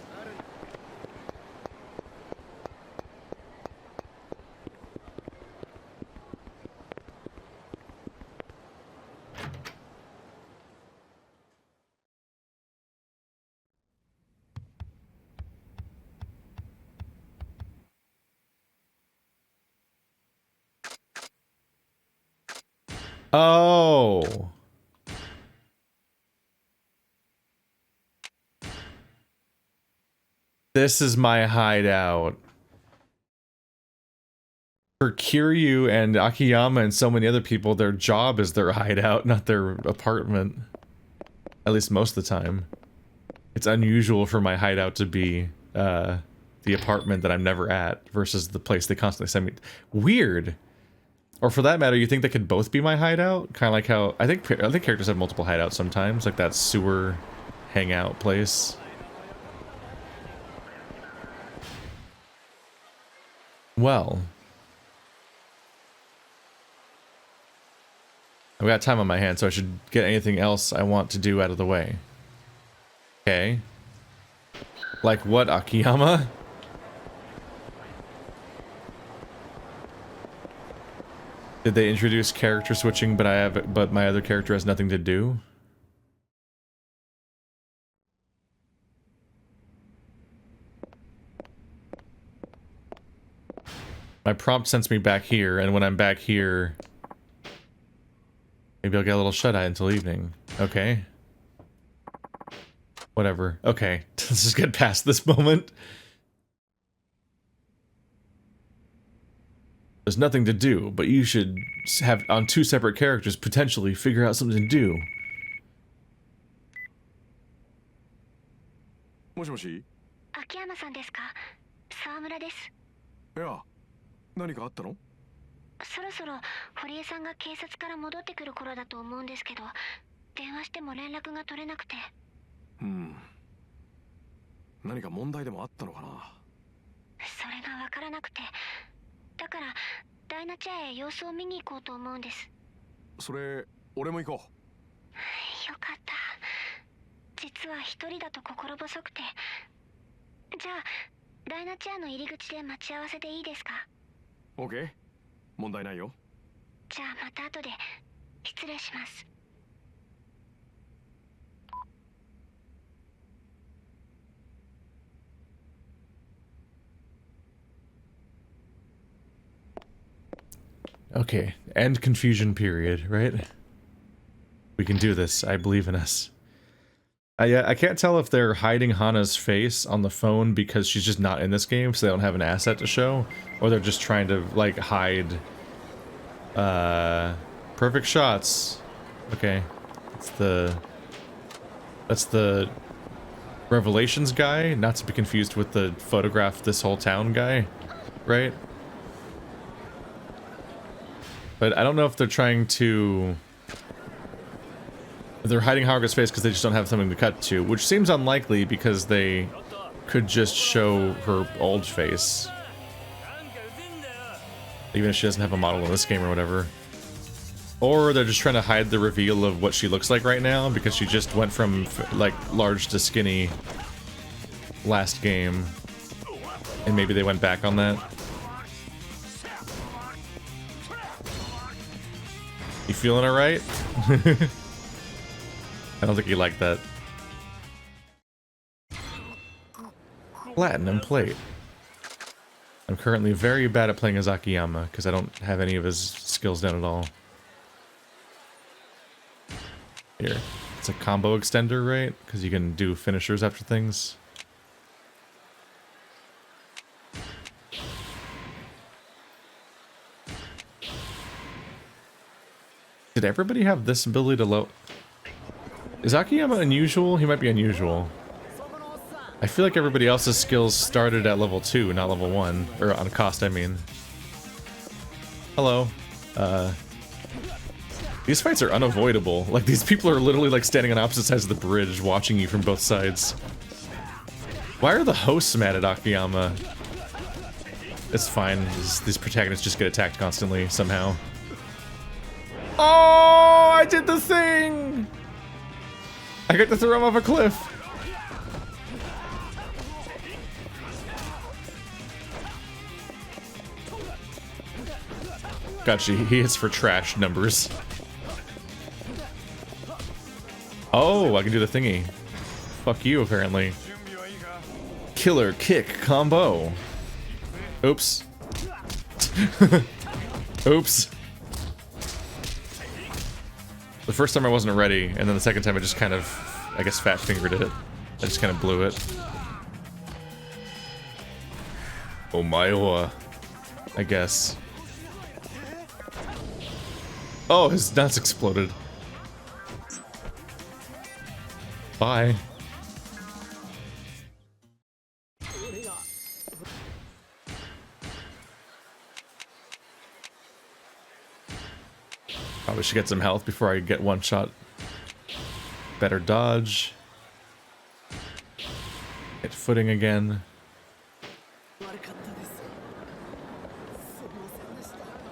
Oh. This is my hideout. For Kiryu and Akiyama and so many other people, their job is their hideout, not their apartment. At least most of the time. It's unusual for my hideout to be the apartment that I'm never at versus the place they constantly send me. Weird. Or for that matter, you think they could both be my hideout? Kind of like how I think characters have multiple hideouts sometimes, like that sewer hangout place. Well, I've got time on my hands, so I should get anything else I want to do out of the way. Okay. Like what, Akiyama? Did they introduce character switching, but my other character has nothing to do? My prompt sends me back here, and when I'm back here, maybe I'll get a little shut-eye until evening. Okay. Whatever. Okay, let's just get past this moment. There's nothing to do, but you should have, on two separate characters, potentially figure out something to do. もしもし。秋山さんですか？沢村です。いや、何かあったの？そろそろ堀江さんが警察から戻ってくる頃だと思うんですけど、電話しても連絡が取れなくて。何か問題でもあったのかな。それがわからなくて。 だからダイナチャへ様子を見に行こうと思うんです。それ俺も行こう。よかった。実は一人だと心細くて。じゃあダイナチャの入り口で待ち合わせでいいですか？ OK。問題ないよ。じゃあまた後で失礼します。 Okay, end confusion period, right? We can do this. I believe in us. I can't tell if they're hiding Hana's face on the phone because she's just not in this game, so they don't have an asset to show, or they're just trying to, like, hide... perfect shots. Okay. That's the Revelations guy, not to be confused with the photograph this whole town guy, right? But I don't know if they're trying to... They're hiding Haruka's face because they just don't have something to cut to, which seems unlikely because they could just show her old face. Even if she doesn't have a model in this game or whatever. Or they're just trying to hide the reveal of what she looks like right now because she just went from, like, large to skinny last game. And maybe they went back on that. You feeling alright? I don't think you like that. Platinum plate. I'm currently very bad at playing as Akiyama because I don't have any of his skills down at all. Here. It's a combo extender, right? Because you can do finishers after things. Did everybody have this ability to low? Is Akiyama unusual? He might be unusual. I feel like everybody else's skills started at level 2, not level 1. Or on cost, I mean. Hello. These fights are unavoidable. Like, these people are literally, like, standing on opposite sides of the bridge, watching you from both sides. Why are the hosts mad at Akiyama? It's fine. These protagonists just get attacked constantly, somehow. Oh, I did the thing! I got to throw him off a cliff. Gotcha, he hits for trash numbers. Oh, I can do the thingy. Fuck you, apparently. Killer kick combo. Oops. Oops. The first time I wasn't ready, and then the second time I just kind of, I guess, fat fingered it. I just kind of blew it. Oh my, I guess. Oh, his nuts exploded. Bye. Probably should get some health before I get one shot. Better dodge. Hit footing again.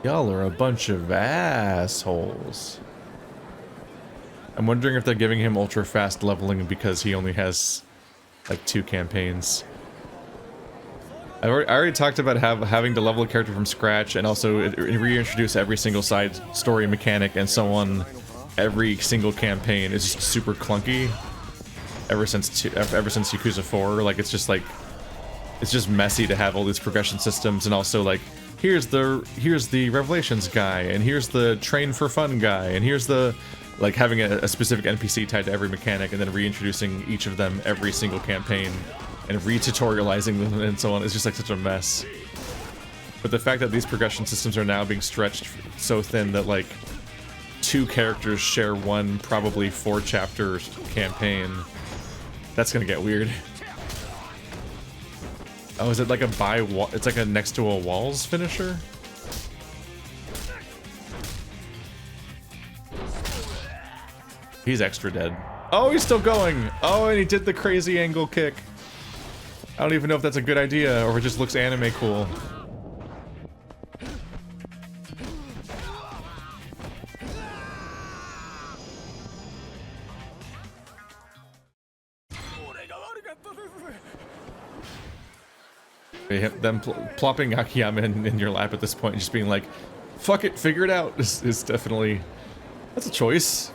Y'all are a bunch of assholes. I'm wondering if they're giving him ultra fast leveling because he only has like 2 campaigns. I already talked about having to level a character from scratch and also reintroduce every single side story mechanic and so on. Every single campaign is just super clunky. Ever since Yakuza 4, like it's just messy to have all these progression systems and also like here's the revelations guy and here's the train for fun guy and here's the like having a specific NPC tied to every mechanic and then reintroducing each of them every single campaign and re-tutorializing them and so on is just like such a mess. But the fact that these progression systems are now being stretched so thin that like 2 characters share one probably 4-chapter campaign, that's gonna get weird. Oh, is it like it's like a next to a walls finisher? He's extra dead. Oh, he's still going! Oh, and he did the crazy angle kick. I don't even know if that's a good idea or if it just looks anime cool. Them plopping Akiyama in your lap at this point and just being like, fuck it, figure it out is definitely... That's a choice.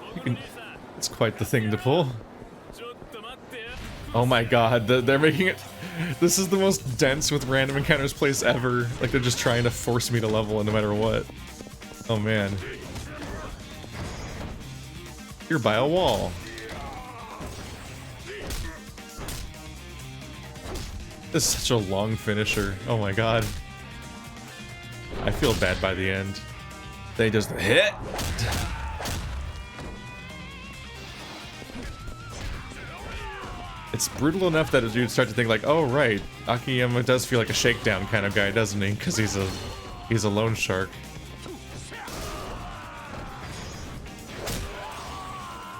It's quite the thing to pull. Oh my god, they're making it... This is the most dense with random encounters place ever. Like they're just trying to force me to level no matter what. Oh man. You're by a wall. This is such a long finisher. Oh my god. I feel bad by the end. They just hit. It's brutal enough that you'd start to think like, oh right, Akiyama does feel like a shakedown kind of guy, doesn't he? Because he's a loan shark.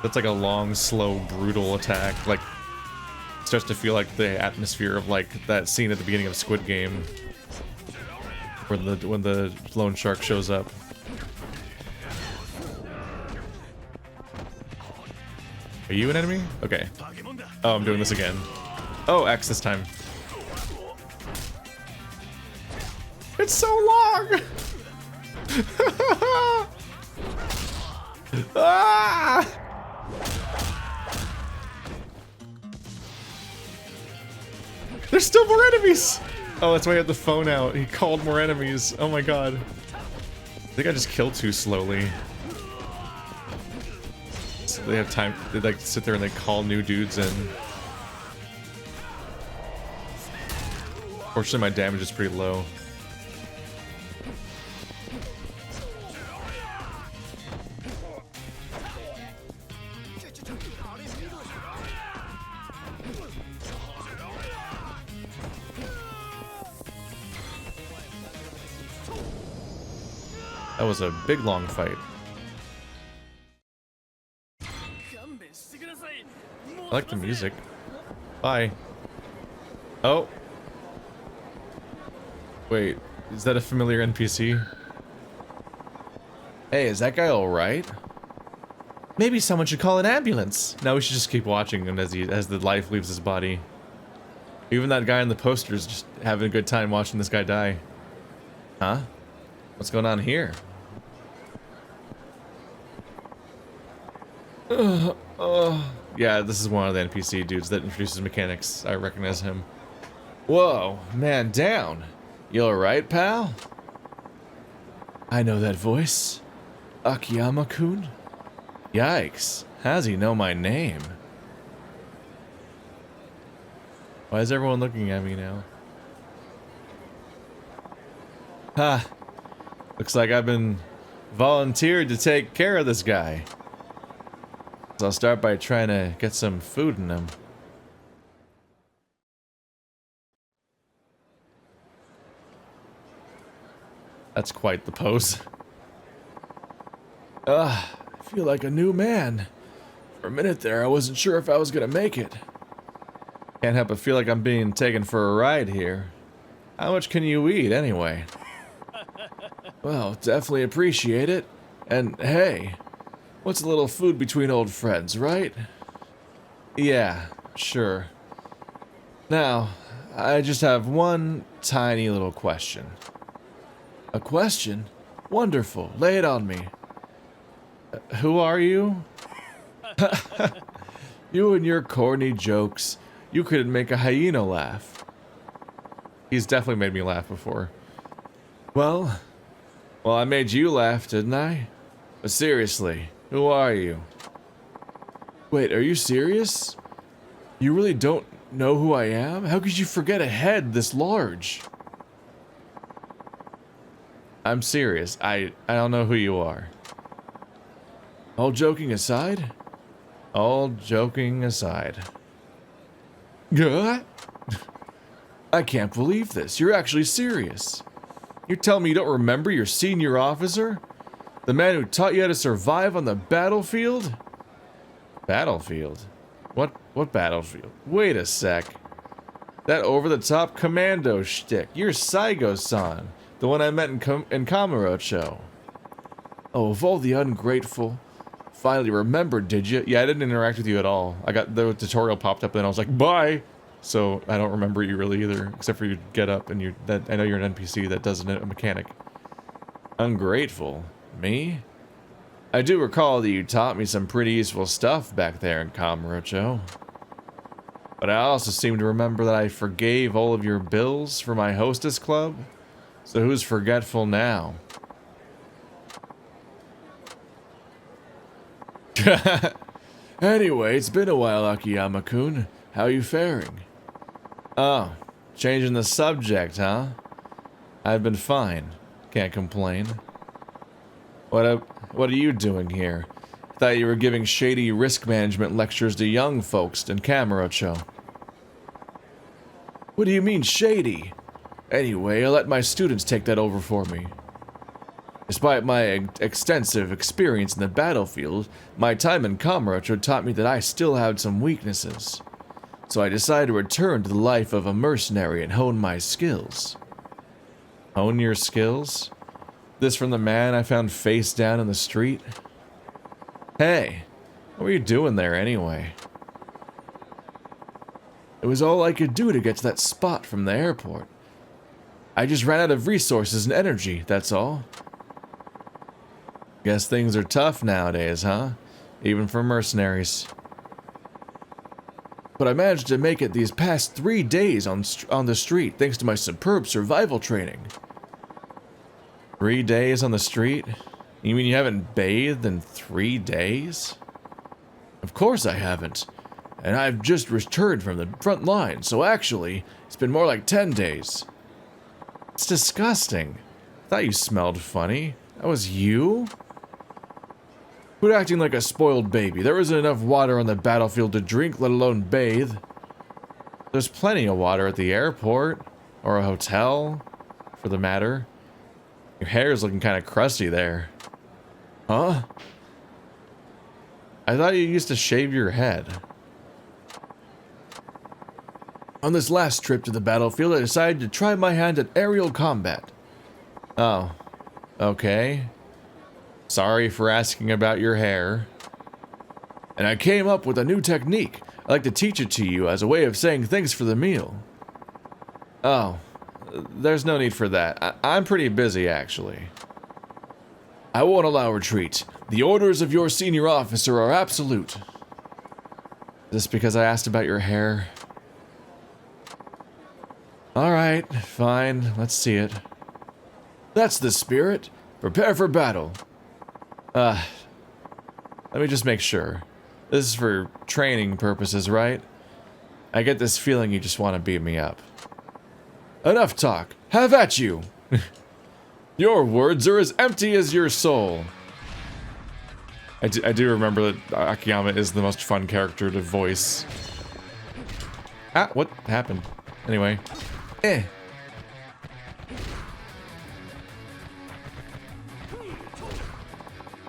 That's like a long, slow, brutal attack. Like, starts to feel like the atmosphere of like that scene at the beginning of Squid Game, when the loan shark shows up. Are you an enemy? Okay. Oh, I'm doing this again. Oh, X this time. It's so long! Ah! There's still more enemies! Oh, that's why he had the phone out. He called more enemies. Oh my god. I think I just killed too slowly. So they have time. They like sit there and they call new dudes in. Fortunately, my damage is pretty low. That was a big long fight. I like the music. Bye. Oh. Wait, is that a familiar NPC? Hey, is that guy alright? Maybe someone should call an ambulance. No, we should just keep watching him as the life leaves his body. Even that guy in the poster is just having a good time watching this guy die. Huh? What's going on here? Yeah, this is one of the NPC dudes that introduces mechanics. I recognize him. Whoa, man down. You alright, pal? I know that voice. Akiyama-kun? Yikes, how's he know my name? Why is everyone looking at me now? Ha! Looks like I've been volunteered to take care of this guy. So I'll start by trying to get some food in him. That's quite the pose. I feel like a new man. For a minute there, I wasn't sure if I was gonna make it. Can't help but feel like I'm being taken for a ride here. How much can you eat, anyway? Well, definitely appreciate it. And hey, what's a little food between old friends, right? Yeah, sure. Now, I just have one tiny little question. A question? Wonderful, lay it on me. Who are you? You and your corny jokes. You could make a hyena laugh. He's definitely made me laugh before. Well, I made you laugh, didn't I? But seriously, who are you? Wait, are you serious? You really don't know who I am? How could you forget a head this large? I'm serious. I don't know who you are. All joking aside? All joking aside. What? I can't believe this. You're actually serious. You're telling me you don't remember your senior officer? The man who taught you how to survive on the battlefield? Battlefield? What battlefield? Wait a sec. That over-the-top commando shtick. You're Saigo-san. The one I met in Kamurocho. Oh, of all the ungrateful. Finally remembered, did you? Yeah, I didn't interact with you at all. I got the tutorial popped up and I was like, bye! So I don't remember you really either, except for you get up and I know you're an NPC that does a mechanic. Ungrateful? Me? I do recall that you taught me some pretty useful stuff back there in Kamurocho. But I also seem to remember that I forgave all of your bills for my hostess club. So who's forgetful now? Anyway, it's been a while, Akiyama-kun. How you faring? Oh, changing the subject, huh? I've been fine. Can't complain. What are you doing here? Thought you were giving shady risk management lectures to young folks in Kamurocho. What do you mean, shady? Anyway, I'll let my students take that over for me. Despite my extensive experience in the battlefield, my time in Kamurocho taught me that I still had some weaknesses. So I decided to return to the life of a mercenary and hone my skills. Hone your skills? This from the man I found face down in the street? Hey, what were you doing there anyway? It was all I could do to get to that spot from the airport. I just ran out of resources and energy, that's all. Guess things are tough nowadays, huh? Even for mercenaries. but I managed to make it these past 3 days on the street thanks to my superb survival training. 3 days on the street? You mean you haven't bathed in 3 days? Of course I haven't. And I've just returned from the front line, so actually, it's been more like 10 days. It's disgusting. I thought you smelled funny. That was you? Quit acting like a spoiled baby. There isn't enough water on the battlefield to drink, let alone bathe. There's plenty of water at the airport, or a hotel, for the matter. Your hair's looking kind of crusty there. Huh? I thought you used to shave your head. On this last trip to the battlefield, I decided to try my hand at aerial combat. Oh. Okay. Sorry for asking about your hair. And I came up with a new technique. I'd like to teach it to you as a way of saying thanks for the meal. Oh. There's no need for that. I'm pretty busy, actually. I won't allow retreat. The orders of your senior officer are absolute. Just because I asked about your hair? Alright, fine. Let's see it. That's the spirit. Prepare for battle. Let me just make sure. This is for training purposes, right? I get this feeling you just want to beat me up. Enough talk. Have at you! Your words are as empty as your soul. I do remember that Akiyama is the most fun character to voice. Ah, what happened? Anyway.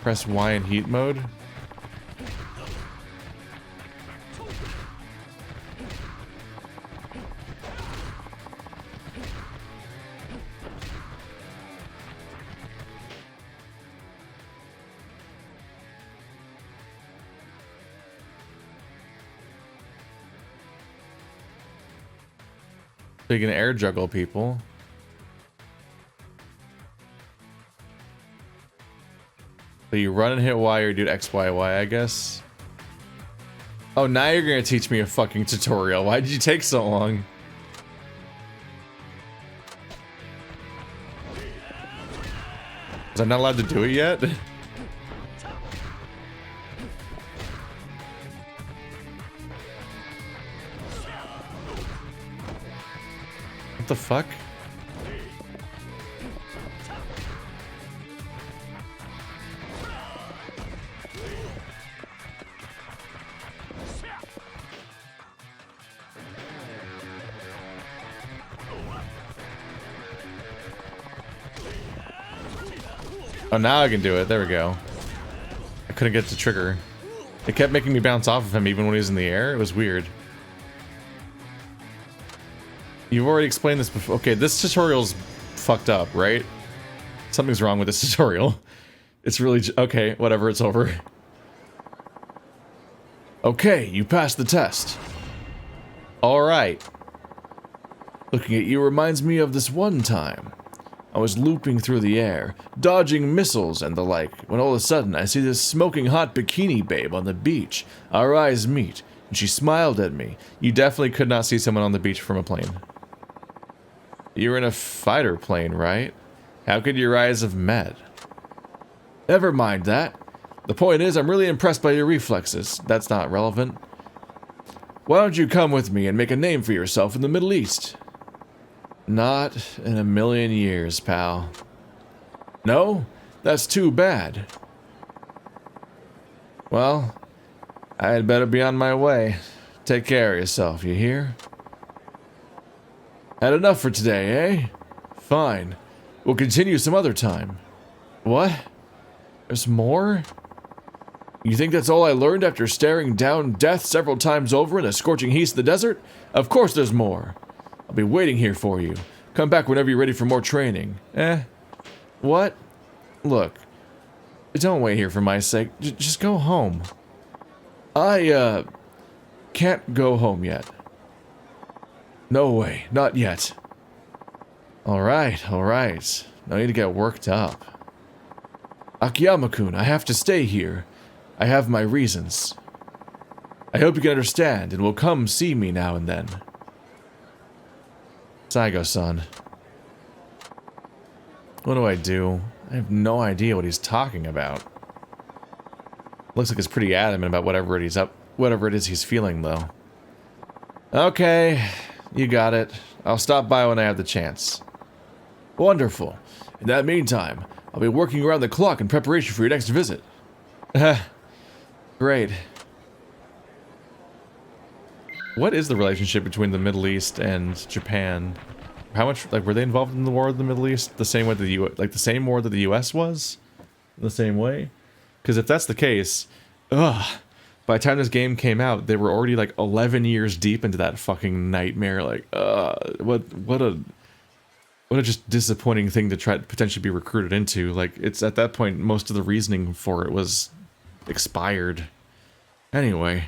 Press Y in heat mode. So you can air juggle people. So you run and hit Y or do X, Y, Y, I guess. Oh, now you're gonna teach me a fucking tutorial. Why did you take so long? Was I not allowed to do it yet? What the fuck? Oh, now I can do it. There we go. I couldn't get the trigger. It kept making me bounce off of him even when he was in the air. It was weird. You've already explained this before. Okay, this tutorial's fucked up, right? Something's wrong with this tutorial. It's really... Okay, whatever, it's over. Okay, you passed the test. Alright. Looking at you reminds me of this one time. I was looping through the air, dodging missiles and the like, when all of a sudden I see this smoking hot bikini babe on the beach. Our eyes meet, and she smiled at me. You definitely could not see someone on the beach from a plane. You were in a fighter plane, right? How could your eyes have met? Never mind that. The point is, I'm really impressed by your reflexes. That's not relevant. Why don't you come with me and make a name for yourself in the Middle East? Not in a million years, pal. No? That's too bad. Well, I had better be on my way. Take care of yourself, you hear? Had enough for today, eh? Fine. We'll continue some other time. What? There's more? You think that's all I learned after staring down death several times over in the scorching heat of the desert? Of course there's more. I'll be waiting here for you. Come back whenever you're ready for more training. What? Look. Don't wait here for my sake. Just go home. I, can't go home yet. No way. Not yet. Alright, alright. No need to get worked up. Akiyama-kun, I have to stay here. I have my reasons. I hope you can understand and will come see me now and then. Saigo-san. What do I do? I have no idea what he's talking about. Looks like he's pretty adamant about whatever it is he's feeling, though. Okay, you got it. I'll stop by when I have the chance. Wonderful. In that meantime, I'll be working around the clock in preparation for your next visit. Great. What is the relationship between the Middle East and Japan? How much, like, were they involved in the war of the Middle East the same way that the same war that the U.S. was? The same way? Because if that's the case, by the time this game came out, they were already like 11 years deep into that fucking nightmare. Like, what a just disappointing thing to try to potentially be recruited into. Like, it's at that point, most of the reasoning for it was expired. Anyway.